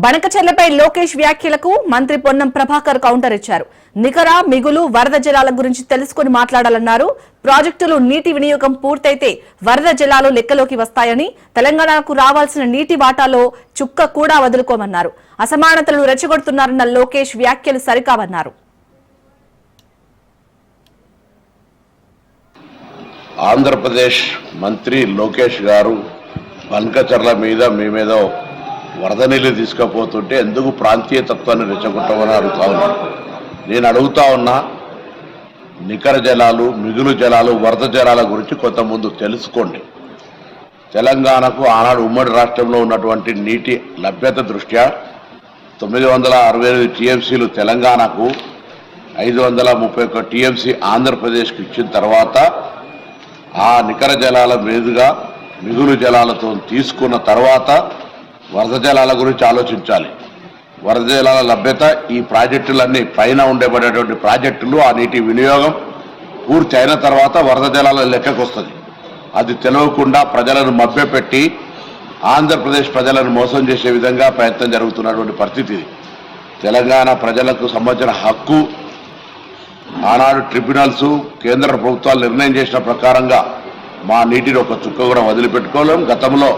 బనకచెర్లపై లోకేష్ వ్యాఖ్యలకు మంత్రి పొన్నం ప్రభాకర్ కౌంటర్ ఇచ్చారు. నికర మిగులు వరద జలాల గురించి తెలుసుకుని మాట్లాడాలన్నారు. ప్రాజెక్టులు నీటి వినియోగం పూర్తయితే వరద జలాలు లెక్కలోకి వస్తాయని, తెలంగాణకు రావాల్సిన నీటి వాటాలో చుక్క కూడా వదులుకోమన్నారు. అసమానతలు రెచ్చగొడుతున్నారన్న లోకేష్ వ్యాఖ్యలు సరికావన్నారు. ఆంధ్రప్రదేశ్ మంత్రి లోకేష్ గారు బనకచెర్ల మీద మేమేదో వరద నీళ్ళు తీసుకుపోతుంటే ఎందుకు ప్రాంతీయ తత్వాన్ని రెచ్చగొట్టమని అడుగుతా ఉన్నా. నేను అడుగుతా ఉన్నా, నికర జలాలు, మిగులు జలాలు, వరద జలాల గురించి కొంత ముందు తెలుసుకోండి. తెలంగాణకు ఆనాడు ఉమ్మడి రాష్ట్రంలో ఉన్నటువంటి నీటి లభ్యత దృష్ట్యా 965 టీఎంసీలు తెలంగాణకు, 531 టీఎంసీ ఆంధ్రప్రదేశ్కి ఇచ్చిన తర్వాత ఆ నికర జలాల మీదుగా మిగులు జలాలతో తీసుకున్న తర్వాత వరద జలాల గురించి ఆలోచించాలి. వరద జలాల లభ్యత, ఈ ప్రాజెక్టులన్నీ పైన ఉండబడేటువంటి ప్రాజెక్టులు, ఆ నీటి వినియోగం పూర్తి అయిన తర్వాత వరద జలాల లెక్కకు వస్తుంది. అది తెలియకుండా ప్రజలను మభ్యపెట్టి ఆంధ్రప్రదేశ్ ప్రజలను మోసం చేసే విధంగా ప్రయత్నం జరుగుతున్నటువంటి పరిస్థితి. తెలంగాణ ప్రజలకు సంబంధించిన హక్కు ఆనాడు ట్రిబ్యునల్స్, కేంద్ర ప్రభుత్వాలు నిర్ణయం చేసిన ప్రకారంగా మా నీటిని ఒక చుక్క కూడా వదిలిపెట్టుకోలేం. గతంలో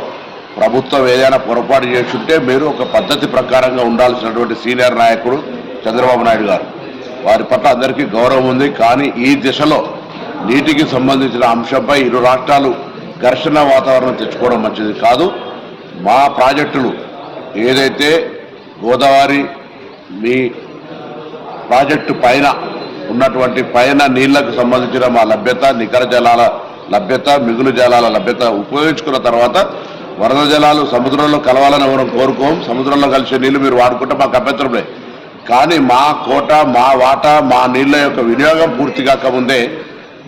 ప్రభుత్వం ఏదైనా పొరపాటు చేస్తుంటే మీరు ఒక పద్ధతి ప్రకారంగా ఉండాల్సినటువంటి సీనియర్ నాయకుడు చంద్రబాబు నాయుడు గారు, వారి పట్ల అందరికీ గౌరవం ఉంది. కానీ ఈ దిశలో నీటికి సంబంధించిన అంశంపై ఇరు రాష్ట్రాలు ఘర్షణ వాతావరణం తెచ్చుకోవడం మంచిది కాదు. మా ప్రాజెక్టులు ఏదైతే గోదావరి మీ ప్రాజెక్టు పైన ఉన్నటువంటి పైన నీళ్లకు సంబంధించిన మా లభ్యత, నికర జలాల లభ్యత, మిగులు జలాల లభ్యత ఉపయోగించుకున్న తర్వాత వరద జలాలు సముద్రంలో కలవాలని ఎవరు కోరుకోం. సముద్రంలో కలిసే నీళ్లు మీరు వాడుకుంటే మాకు అభ్యంతరం లేదు. కానీ మా కోట, మా వాటా, మా నీళ్ల యొక్క వినియోగం పూర్తి కాకముందే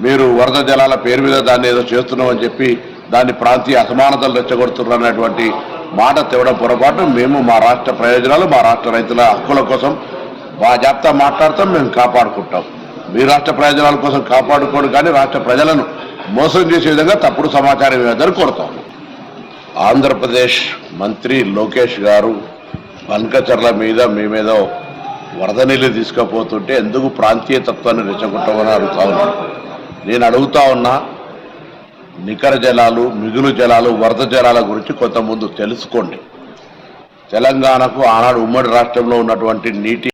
మీరు వరద జలాల పేరు మీద దాన్ని ఏదో చేస్తున్నామని చెప్పి దాన్ని ప్రాంతీయ అసమానతలు రెచ్చగొడుతున్నటువంటి మాట తేవడం పొరపాటు. మేము మా రాష్ట్ర ప్రయోజనాలు, మా రాష్ట్ర రైతుల హక్కుల కోసం మా జాబితా మాట్లాడతాం, మేము కాపాడుకుంటాం. మీ రాష్ట్ర ప్రయోజనాల కోసం కాపాడుకోడు, కానీ రాష్ట్ర ప్రజలను మోసం చేసే విధంగా తప్పుడు సమాచారం ఇవ్వదని కోరుతాం. ఆంధ్రప్రదేశ్ మంత్రి లోకేష్ గారు బనకచెర్ల మీద మేమేదో వరద నీళ్ళు తీసుకుపోతుంటే ఎందుకు ప్రాంతీయ తత్వాన్ని రెచ్చగొట్టమని అడుగుతా ఉన్నా. నేను అడుగుతా ఉన్నా, నికర జలాలు, మిగులు జలాలు, వరద జలాల గురించి కొంత ముందు తెలుసుకోండి. తెలంగాణకు ఆనాడు ఉమ్మడి రాష్ట్రంలో ఉన్నటువంటి నీటి